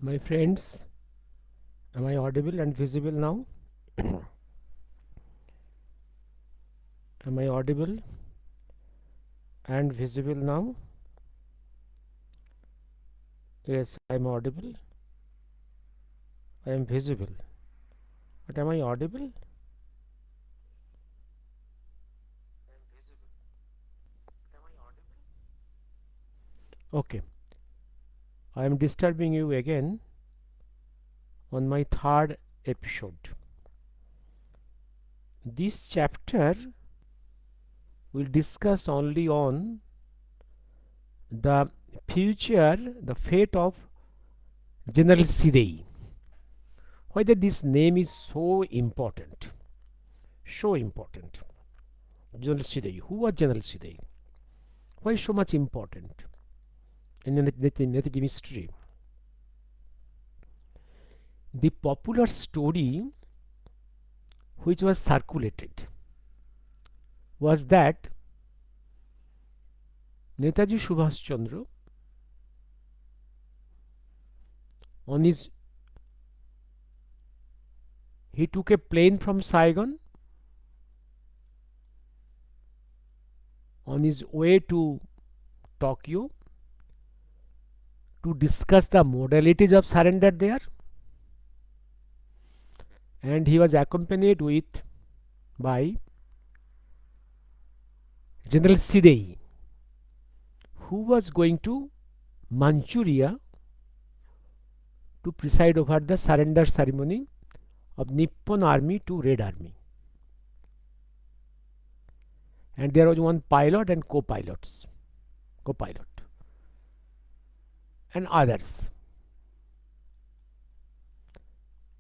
My friends, am I audible and visible now? Am I audible and visible now? Yes, I am audible. I am visible. But am I audible? Okay. I am disturbing you again on my third episode. This chapter will discuss only on the future, the fate of General Shidei. Whether this name is so important. So important. General Shidei. Who was General Shidei? Why so much important in native history? The popular story which was circulated was that Netaji Subhash Chandra on his he took a plane from Saigon on his way to Tokyo to discuss the modalities of surrender there, and he was accompanied with by General Shidei, who was going to Manchuria to preside over the surrender ceremony of Nippon army to Red army. And there was one pilot and co-pilot and others.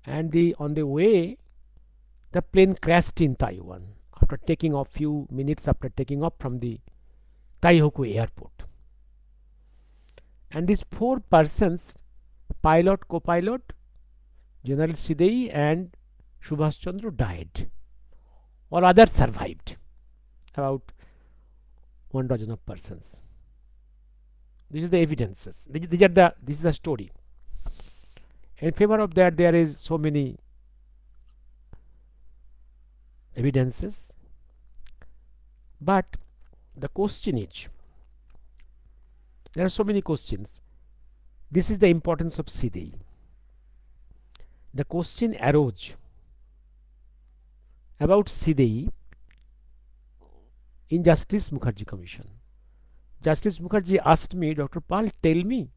And on the way, the plane crashed in Taiwan after taking off few minutes after taking off from the Taihoku airport. And these four persons, pilot, co-pilot, General Shidei and Subhash Chandra, died. All others survived. About 1 dozen of persons. These are the evidences. This is the story. In favor of that, there is so many evidences. But the question is, there are so many questions. This is the importance of Shidei. The question arose about Shidei in Justice Mukherjee Commission. Justice Mukherjee asked me, Dr. Pal, tell me,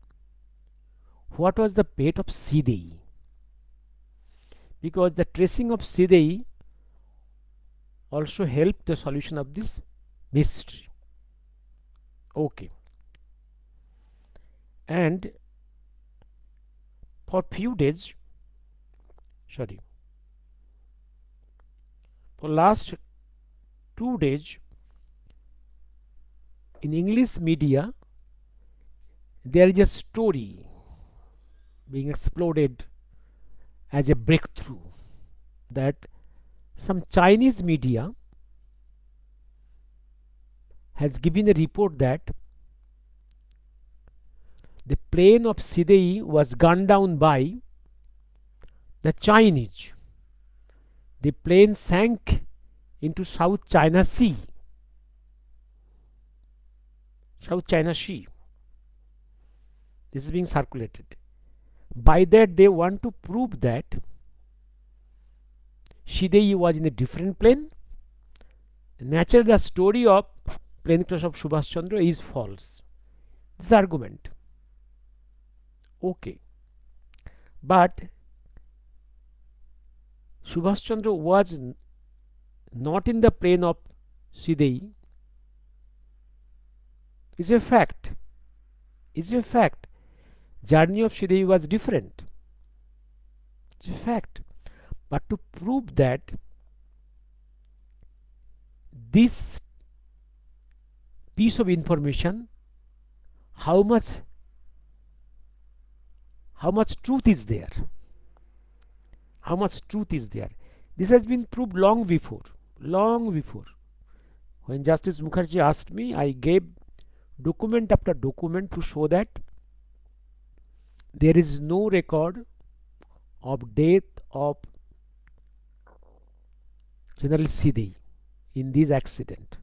what was the fate of Shidei? Because the tracing of Shidei also helped the solution of this mystery. Okay. And for few days, for last 2 days, in English media, there is a story being exploded as a breakthrough that some Chinese media has given a report that the plane of Shidei was gunned down by the Chinese. The plane sank into South China Sea. This is being circulated. By that, they want to prove that Shidei was in a different plane. Naturally, the story of plane crash of Subhash Chandra is false. This is the argument. Okay. But Subhash Chandra was not in the plane of Shidei. Is a fact. Journey of Shidei was different. It's a fact. But to prove that this piece of information, how much truth is there? This has been proved long before. When Justice Mukherjee asked me, I gave document after document to show that there is no record of death of General Shidei in this accident,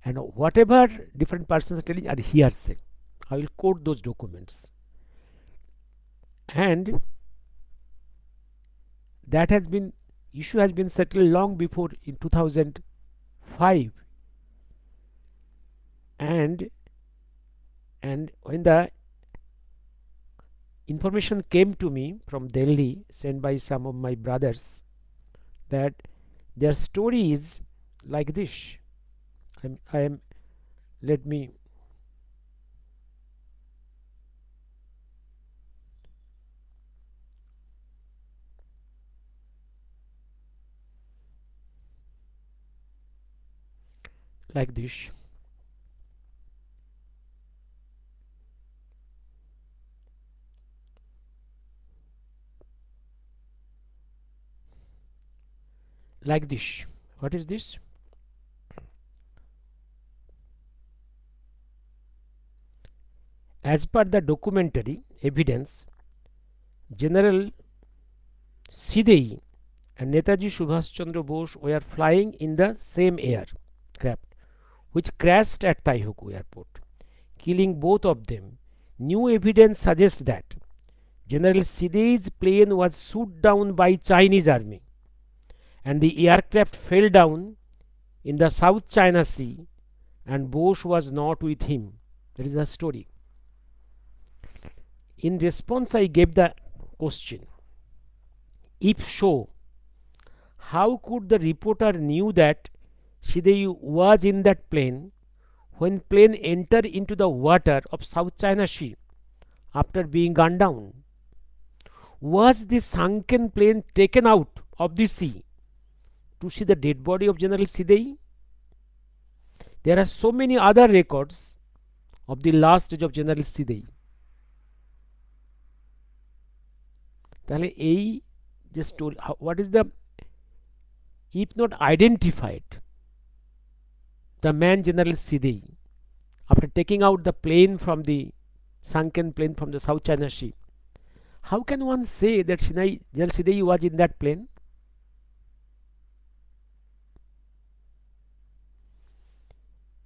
and whatever different persons are telling are hearsay. I will quote those documents, and that has been issue has been settled long before in 2005, and when the information came to me from Delhi, sent by some of my brothers, that their story is like this. I am let me like this. Like this. What is this? As per the documentary evidence, General Shidei and Netaji Subhash Chandra Bose were flying in the same aircraft, which crashed at Taihoku airport, killing both of them. New evidence suggests that General Shidei's plane was shot down by Chinese army, and the aircraft fell down in the South China Sea, and Bose was not with him. That is the story. In response, I gave the question: if so, how could the reporter knew that Shidei was in that plane when plane entered into the water of South China Sea after being gunned down? Was the sunken plane taken out of the sea to see the dead body of General Shidei? There are so many other records of the last stage of General Shidei. তাহলে এই যে story, what is the, if not identified, the man General Shidei, after taking out the plane from the sunken plane from the South China Sea, how can one say that General Shidei was in that plane?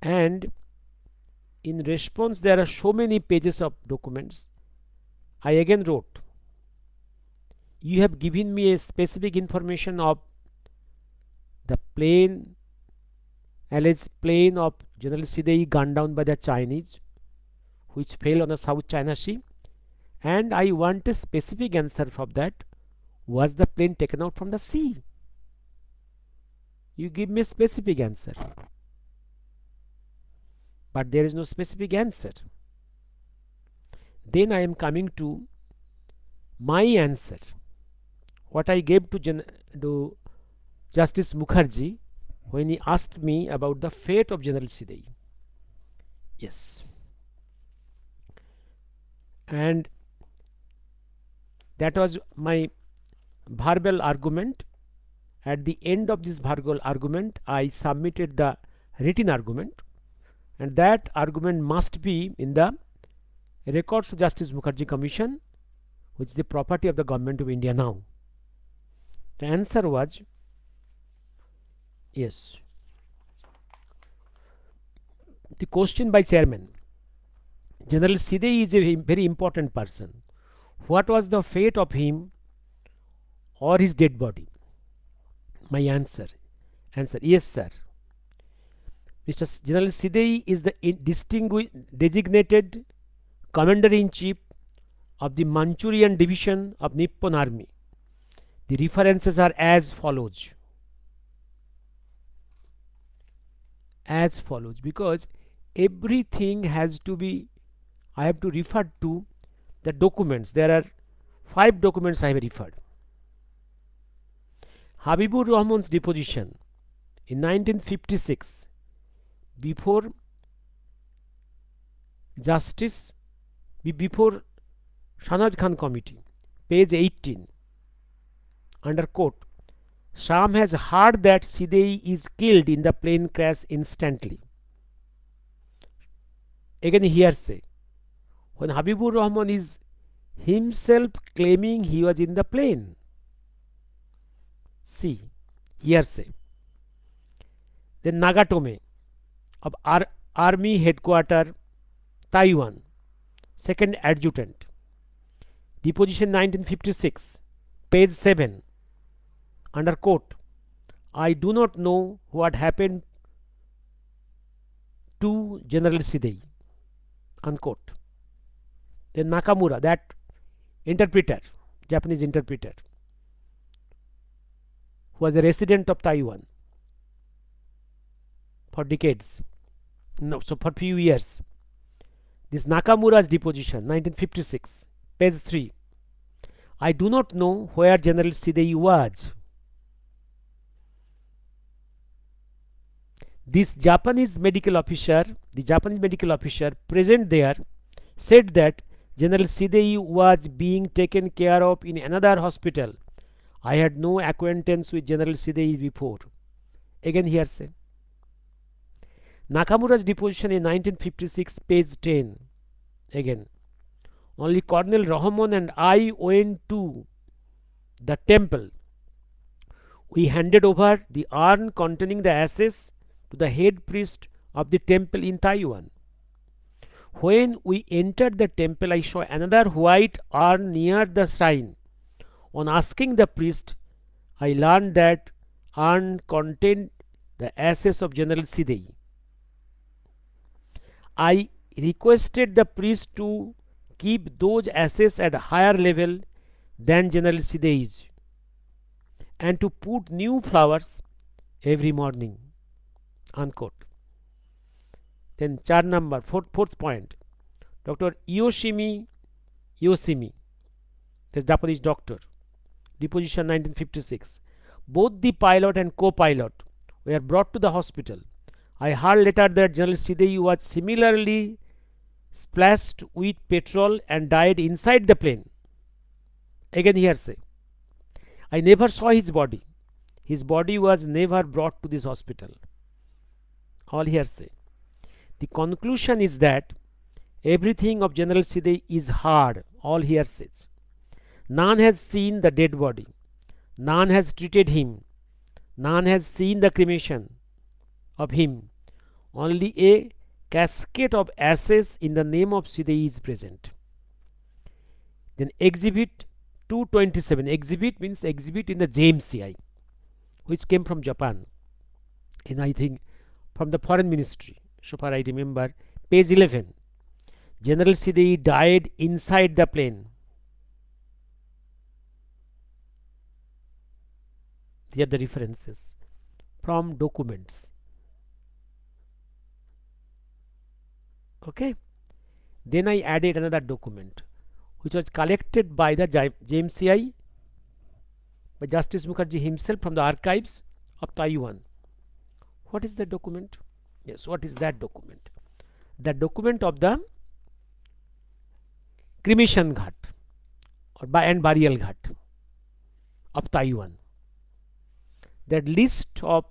And in response, there are so many pages of documents. I again wrote, you have given me a specific information of the plane, alleged plane of General Shidei gunned down by the Chinese, which fell on the South China Sea, and I want a specific answer from that. Was the plane taken out from the sea? You give me a specific answer, but there is no specific answer. Then I am coming to my answer, what I gave to Justice Mukherjee when he asked me about the fate of General Shidei. Yes. And that was my verbal argument. At the end of this verbal argument, I submitted the written argument, and that argument must be in the records of Justice Mukherjee Commission, which is the property of the Government of India now. The answer was yes. The question by chairman: General Shidei is a very important person. What was the fate of him or his dead body? My answer: yes, sir. Mr. General Shidei is the designated Commander-in-Chief of the Manchurian Division of Nippon Army. The references are as follows. Because everything has to be, I have to refer to the documents. There are 5 documents I have referred. Habibur Rahman's deposition in 1956 before Shanaz Khan Committee, page 18, under quote, Sham has heard that Shidei is killed in the plane crash instantly. Again hearsay. When Habibur Rahman is himself claiming he was in the plane. See, hearsay. Then Nagatome of Army Headquarter, Taiwan, Second Adjutant. Deposition 1956, page 7, under quote. I do not know what happened to General Shidei, unquote. Then Nakamura, that interpreter, Japanese interpreter, who was a resident of Taiwan for decades, no, so for few years. This Nakamura's deposition, 1956, page 3. I do not know where General Shidei was. This Japanese medical officer, the Japanese medical officer present there, said that General Shidei was being taken care of in another hospital. I had no acquaintance with General Shidei before. Again hearsay. Nakamura's deposition in 1956, page 10. Again, only Colonel Rahman and I went to the temple. We handed over the urn containing the ashes to the head priest of the temple in Taiwan. When we entered the temple, I saw another white urn near the shrine. On asking the priest, I learned that urn contained the ashes of General Shidei. I requested the priest to keep those ashes at a higher level than General Shidei's and to put new flowers every morning. Unquote. Then chart number, fourth point. Dr. Yoshimi, the Japanese doctor, deposition 1956. Both the pilot and co-pilot were brought to the hospital. I heard later that General Shidei was similarly splashed with petrol and died inside the plane. Again hearsay. I never saw his body. His body was never brought to this hospital. All hearsay. The conclusion is that everything of General Shidei is hard. All hearsays. None has seen the dead body. None has treated him. None has seen the cremation of him. Only a casket of ashes in the name of Shidei is present. Then exhibit 227. Exhibit means exhibit in the JMCI, which came from Japan, and I think from the foreign ministry, so far I remember. Page 11. General Shidei died inside the plane. Here are the references from documents. Okay. Then I added another document which was collected by the JMCI, by Justice Mukherjee himself, from the archives of Taiwan. What is the document? Yes, what is that document? The document of the cremation ghat and burial ghat of Taiwan. That list of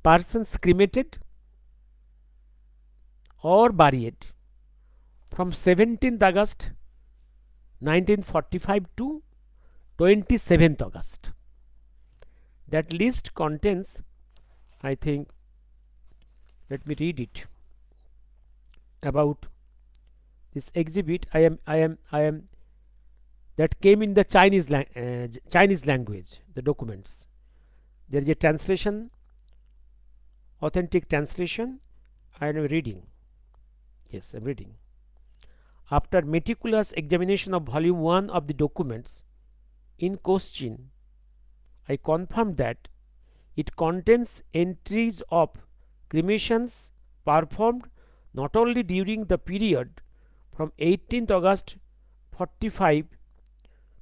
persons cremated or buried from 17th August 1945 to 27th August. That list contains, I think, let me read it, about this exhibit. I am that came in the Chinese language, the documents. There is a translation, authentic translation. I am reading. Yes, I am reading. After meticulous examination of volume 1 of the documents in question, I confirmed that it contains entries of cremations performed not only during the period from 18th August 45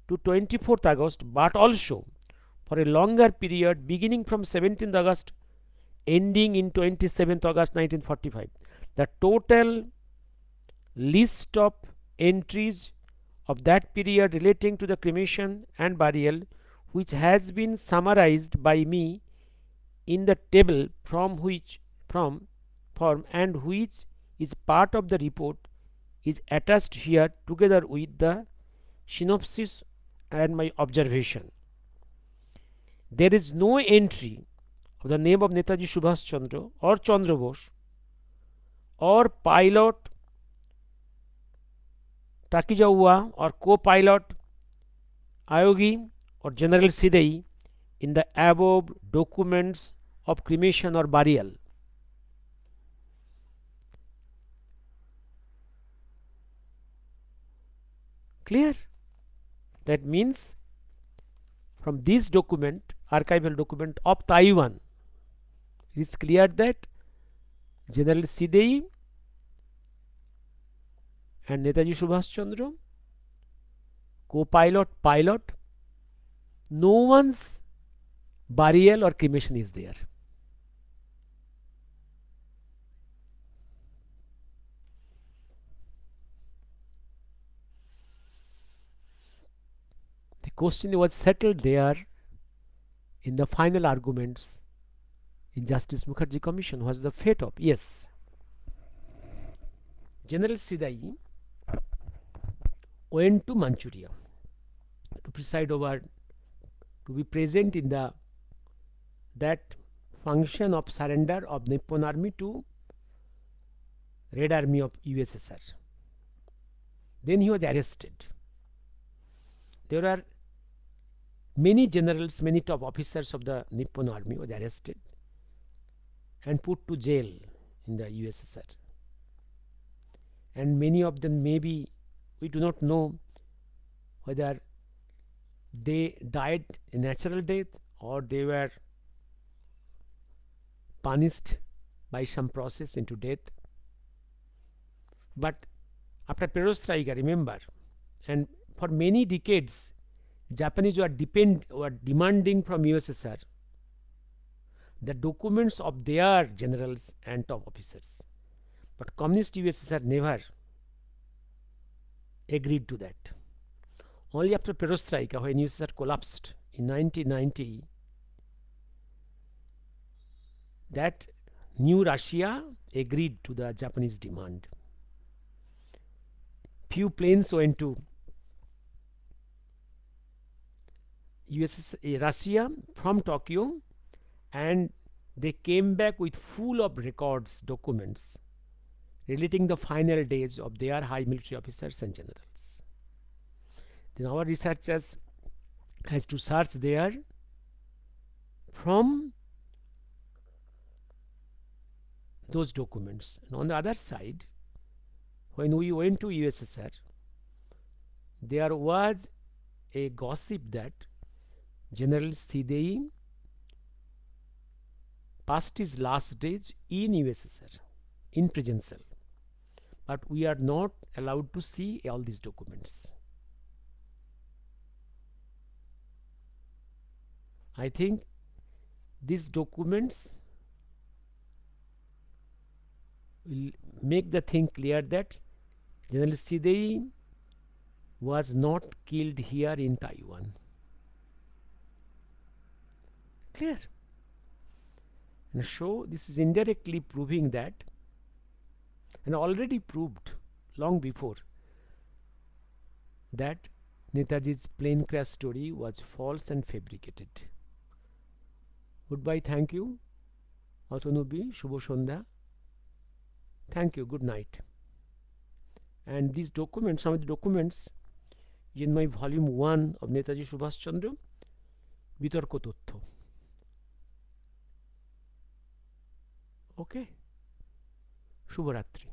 to 24th August, but also for a longer period beginning from 17th August ending in 27th August 1945. The total list of entries of that period relating to the cremation and burial, which has been summarized by me in the table from and which is part of the report, is attached here together with the synopsis and my observation. There is no entry of the name of Netaji Subhash Chandra or Chandra Bose or pilot Takijawa or co-pilot Aogi or General Shidei in the above documents of cremation or burial. Clear? That means from this document, archival document of Taiwan, it is clear that General Shidei and Netaji Subhash Chandra, co-pilot, pilot, no one's burial or cremation is there. The question was settled there in the final arguments in Justice Mukherjee Commission. Was the fate of? Yes. General Shidei went to Manchuria to preside over, to be present in that function of surrender of Nippon Army to Red Army of USSR. Then he was arrested. There are many generals, many top officers of the Nippon Army was arrested and put to jail in the USSR. And many of them, maybe we do not know whether they died a natural death or they were punished by some process into death. But after Perestroika, remember, and for many decades, Japanese were demanding from USSR the documents of their generals and top officers. But Communist USSR never agreed to that. Only after Perestroika, when USSR collapsed in 1990, that new Russia agreed to the Japanese demand. Few planes went to Russia from Tokyo, and they came back with full of records, documents relating the final days of their high military officers and generals. Then our researchers has to search there from those documents. And on the other side, when we went to USSR, there was a gossip that General Shidei passed his last days in USSR, in prison cell. But we are not allowed to see all these documents. I think these documents will make the thing clear that General Shidei was not killed here in Taiwan. Clear? And so this is indirectly proving that, and already proved long before, that Netaji's plane crash story was false and fabricated. Goodbye, thank you. Autonubi, Shubho Sondha. Thank you, good night. And these documents, some of the documents in my volume 1 of Netaji Subhash Chandra, Bitorko Tottho. Okay, Shubharatri.